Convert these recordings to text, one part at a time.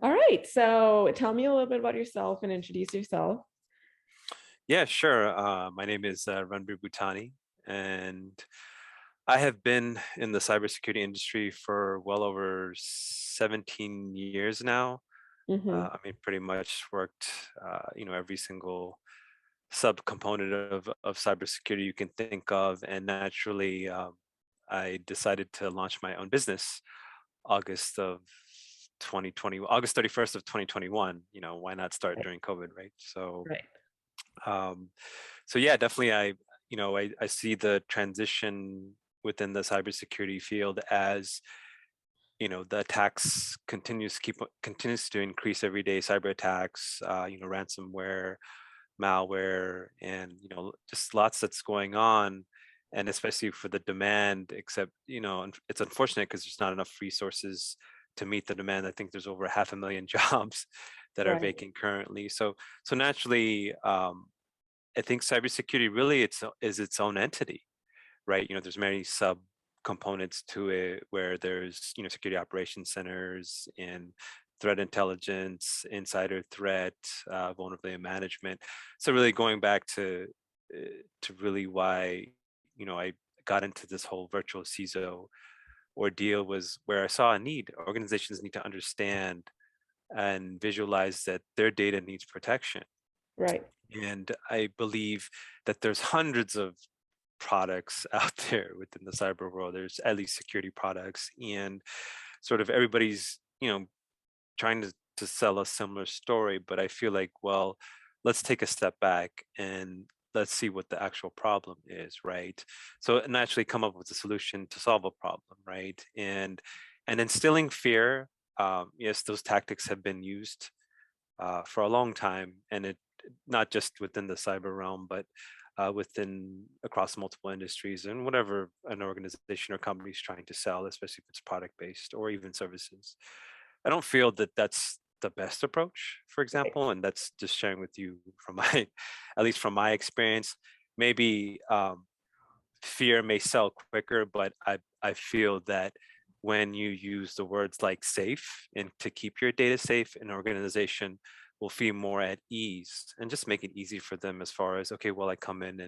All right. So tell me a little bit about yourself and introduce yourself. Yeah, sure. My name is Ranbir Bhutani, and I have been in the cybersecurity industry for well over 17 years now. Hmm. I mean, pretty much worked, every single subcomponent of cybersecurity you can think of, and naturally, I decided to launch my own business August of 2020, August 31st of 2021. Why not start Right. during COVID, right? So. Right. Um, so yeah, definitely. I see the transition within the cybersecurity field as the attacks continues to increase every day. Cyber attacks, ransomware, malware, and just lots that's going on. And especially for the demand, except it's unfortunate because there's not enough resources to meet the demand. I think there's over 500,000 jobs that are Right. vacant currently. So naturally, I think cybersecurity really is its own entity, right? There's many sub components to it where there's security operations centers and threat intelligence, insider threat, vulnerability management. So really going back to really why I got into this whole virtual CISO ordeal was where I saw a need. Organizations need to understand and visualize that their data needs protection, Right. and I believe that there's hundreds of products out there within the cyber world. There's at least security products, and sort of everybody's, trying to sell a similar story. But I feel like, well, let's take a step back and let's see what the actual problem is, right? So naturally come up with a solution to solve a problem, right? And instilling fear. Yes, those tactics have been used for a long time, and it not just within the cyber realm, but within across multiple industries and whatever an organization or company is trying to sell, especially if it's product based or even services. I don't feel that that's the best approach, for Right. example, and that's just sharing with you from my, at least from my experience. Maybe fear may sell quicker, but I feel that when you use the words like safe and to keep your data safe, an organization will feel more at ease and just make it easy for them as far as, okay, well, I come in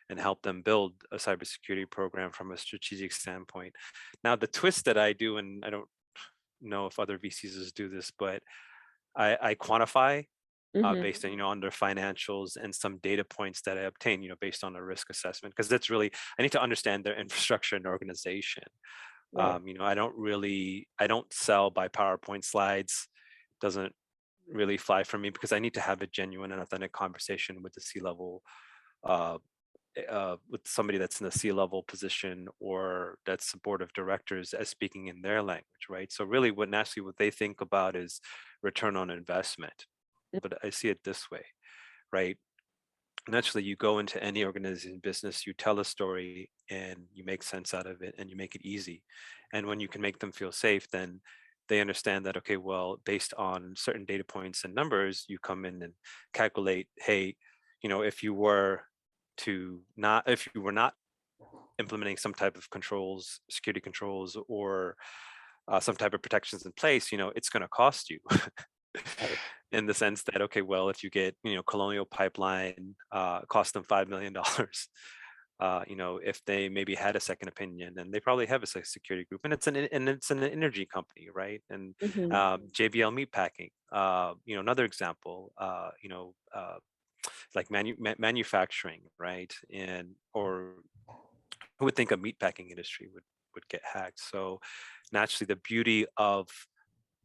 and help them build a cybersecurity program from a strategic standpoint. Now, the twist that I do, and I don't know if other VCs do this, but I quantify Hmm. based on on their financials and some data points that I obtain based on a risk assessment, because that's really, I need to understand their infrastructure and organization. Right. I don't sell by PowerPoint slides. Doesn't really fly for me because I need to have a genuine and authentic conversation with the C-level, uh, with somebody that's in the C-level position or that's the board of directors as speaking in their language, right? So really what naturally what they think about is return on investment. But I see it this way, right? Naturally, you go into any organization business, you tell a story and you make sense out of it and you make it easy. And when you can make them feel safe, then they understand that, okay, well, based on certain data points and numbers, you come in and calculate, hey, if you were if you were not implementing some type of controls, security controls, or some type of protections in place, it's going to cost you. Right. In the sense that, okay, well, if you get Colonial Pipeline, cost them $5 million. If they maybe had a second opinion, and they probably have a security group, and it's an energy company, right? And Hmm. JBL Meatpacking, another example, like manufacturing, right? And or who would think a meatpacking industry would get hacked? So naturally, the beauty of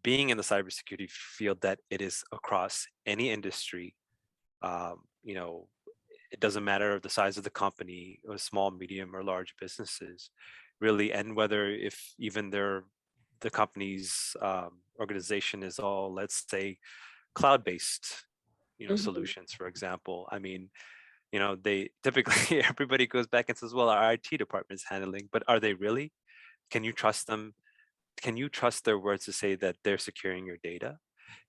being in the cybersecurity field that it is across any industry. Um, you know, it doesn't matter the size of the company, or small, medium, or large businesses, really, and whether if even the company's organization is all, let's say, cloud-based, Hmm. solutions, for example. I mean, they typically everybody goes back and says, well, our IT department is handling, but are they really? Can you trust them? Can you trust their words to say that they're securing your data?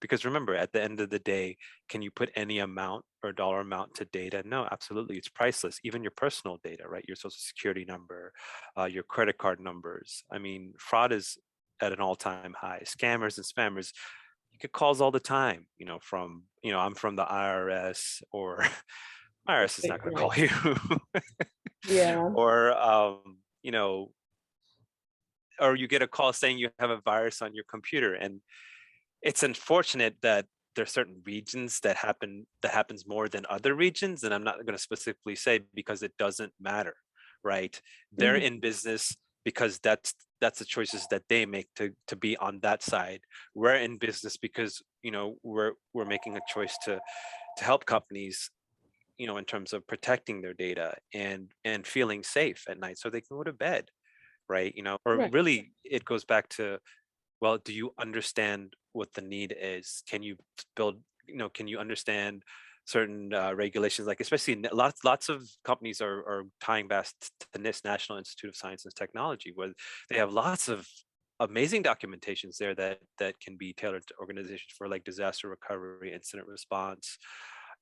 Because remember, at the end of the day, can you put any amount or dollar amount to data? No, absolutely. It's priceless. Even your personal data, right? Your social security number, your credit card numbers. I mean, fraud is at an all-time high. Scammers and spammers, get calls all the time, from, I'm from the IRS, or IRS is not going to Right. call you. Yeah. Or, or you get a call saying you have a virus on your computer. And it's unfortunate that there are certain regions that happens more than other regions. And I'm not going to specifically say, because it doesn't matter, right? They're Mhm. in business because that's the choices that they make to be on that side. We're in business because, we're making a choice to help companies, in terms of protecting their data and feeling safe at night so they can go to bed, right? Or Right. really, it goes back to, well, do you understand what the need is? Can you build, can you understand certain regulations? Like, especially lots of companies are tying back to NIST, National Institute of Science and Technology, where they have lots of amazing documentations there that can be tailored to organizations for, like, disaster recovery, incident response,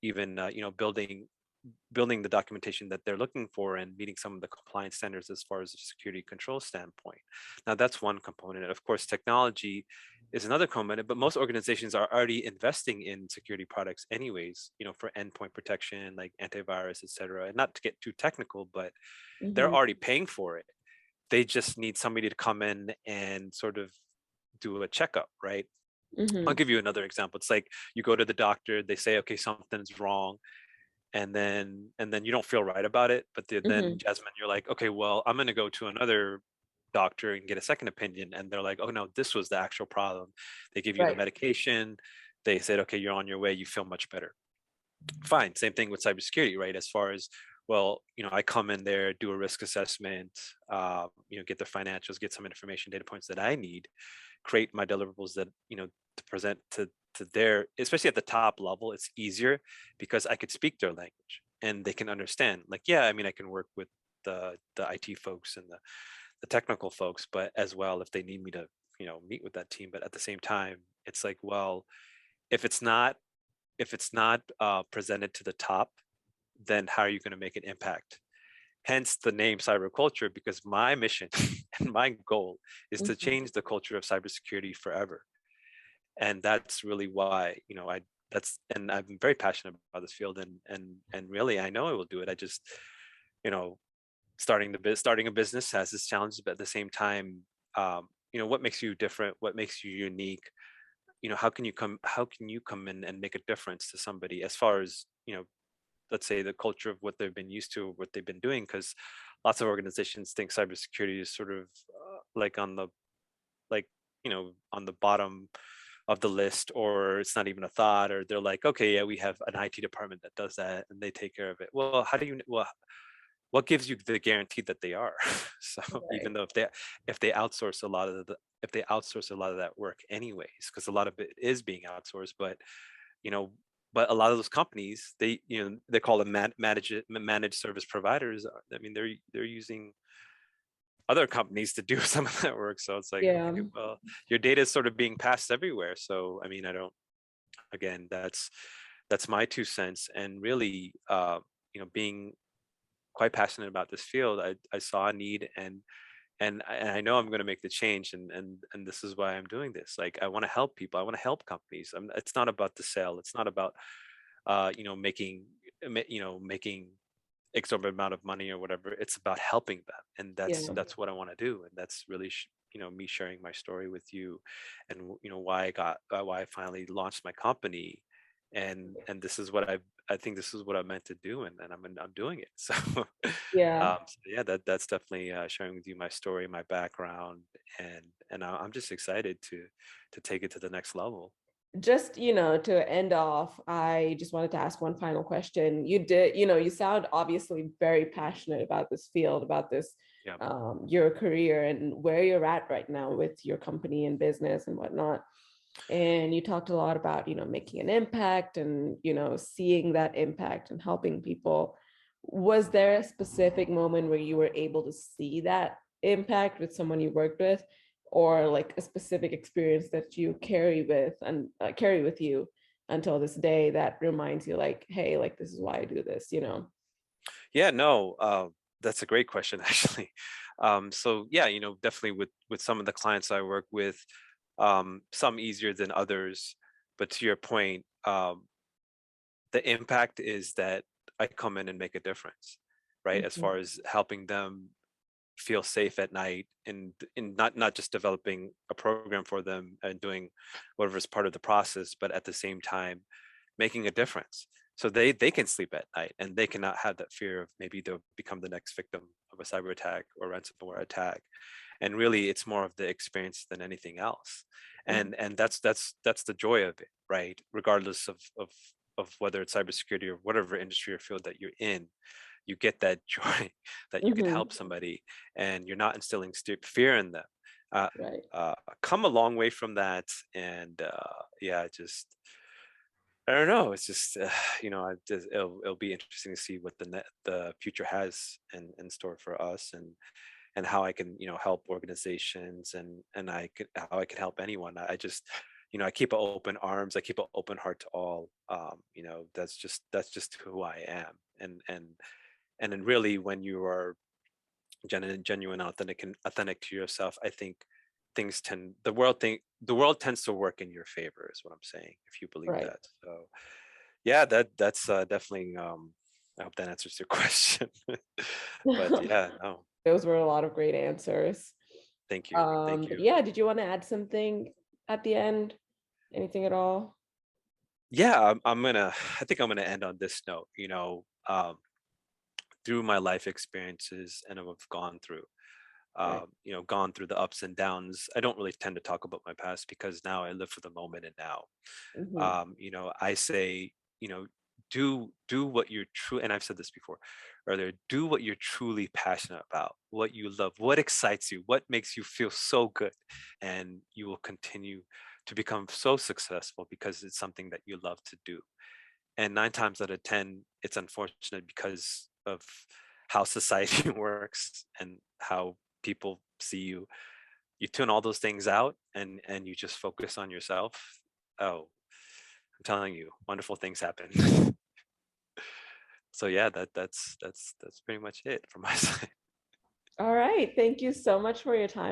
even building the documentation that they're looking for and meeting some of the compliance standards as far as a security control standpoint. Now, that's one component. Of course, technology is another component, but most organizations are already investing in security products anyways, for endpoint protection, like antivirus, et cetera. And not to get too technical, but they're Mhm. already paying for it. They just need somebody to come in and sort of do a checkup, right? I'll Mhm. give you another example. It's like you go to the doctor, they say, okay, something's wrong, and then you don't feel right about it, but then, Mhm. Jasmine, you're like, okay, well, I'm going to go to another doctor and get a second opinion, and they're like, oh no, this was the actual problem. They give you the Right. medication, they said, okay, you're on your way, you feel much better. Fine. Same thing with cybersecurity, right? As far as, well, I come in there, do a risk assessment, get the financials, get some information, data points that I need, create my deliverables that, to present to their, especially at the top level. It's easier because I could speak their language and they can understand. Like, yeah, I mean, I can work with the IT folks and the technical folks, but as well, if they need me to, meet with that team. But at the same time, it's like, well, if it's not presented to the top, then how are you going to make an impact? Hence the name CyberCulture, because my mission and my goal is to Mhm. change the culture of cybersecurity forever. And that's really why, and I'm very passionate about this field, and really, I know I will do it. I just, you know starting a business has its challenges, but at the same time, what makes you different, what makes you unique, how can you come in and make a difference to somebody, as far as, let's say, the culture of what they've been used to, what they've been doing. Because lots of organizations think cybersecurity is sort of, like, like on the bottom of the list, or it's not even a thought, or they're like, okay, yeah, we have an IT department that does that and they take care of it. Well, how do you, well, what gives you the guarantee that they are? So Right. even though if they outsource a lot of the if they outsource a lot of that work anyways, because a lot of it is being outsourced, you know but a lot of those companies, they call them managed service providers. I mean, they're using other companies to do some of that work. So it's like, Yeah. okay, well, your data is sort of being passed everywhere. So I mean, I don't, again, that's my 2 cents. And really, being quite passionate about this field, I saw a need, and I know I'm going to make the change, and this is why I'm doing this. Like, I want to help people, I want to help companies. It's not about the sale, it's not about making exorbitant amount of money or whatever. It's about helping them, and that's Yeah. that's what I want to do. And that's really me sharing my story with you, and why I finally launched my company. And this is what I think this is what I meant to do, and I'm doing it. So, Yeah. so yeah, that's definitely sharing with you my story, my background, I'm just excited to take it to the next level. Just, to end off, I just wanted to ask one final question. You sound obviously very passionate about this field, about this, Yeah. your career and where you're at right now with your company and business and whatnot. And you talked a lot about, making an impact and, seeing that impact and helping people. Was there a specific moment where you were able to see that impact with someone you worked with, or like a specific experience that you carry with and carry with you until this day that reminds you, like, hey, like, this is why I do this? Yeah, no, that's a great question, actually. So yeah, definitely with some of the clients I work with, some easier than others. but to your point, the impact is that I come in and make a difference, right? As Mhm. far as helping them feel safe at night, and in not just developing a program for them and doing whatever is part of the process, but at the same time making a difference. So they can sleep at night and they cannot have that fear of maybe they'll become the next victim of a cyber attack or ransomware attack. And really it's more of the experience than anything else. Mhm. And that's the joy of it, right? Regardless of whether it's cybersecurity or whatever industry or field that you're in, you get that joy that you could Mhm. help somebody and you're not instilling fear in them. Uh, Right. come a long way from that. And yeah, just, I don't know. It's just, it'll be interesting to see what the future has in store for us, and how I can, help organizations, and how I can help anyone. I just, I keep an open arms. I keep an open heart to all. That's just who I am. And then really, when you are genuine, authentic to yourself, I think the world tends to work in your favor, is what I'm saying, if you believe Right. that. So yeah, that's definitely, I hope that answers your question. But yeah, no, Those were a lot of great answers. thank you. Thank But you. yeah, did you want to add something at the end? Anything at all? Yeah, I think I'm gonna end on this note. Through my life experiences and I've gone through, Right. gone through the ups and downs. I don't really tend to talk about my past because now I live for the moment and now. Hmm. I say, you know, do what you're true, and I've said this before earlier, do what you're truly passionate about, what you love, what excites you, what makes you feel so good, and you will continue to become so successful because it's something that you love to do. And 9 times out of 10, it's unfortunate because of how society works and how people see you. You tune all those things out, and you just focus on yourself. Oh, I'm telling you, wonderful things happen. So yeah, that's pretty much it from my side. All right. Thank you so much for your time.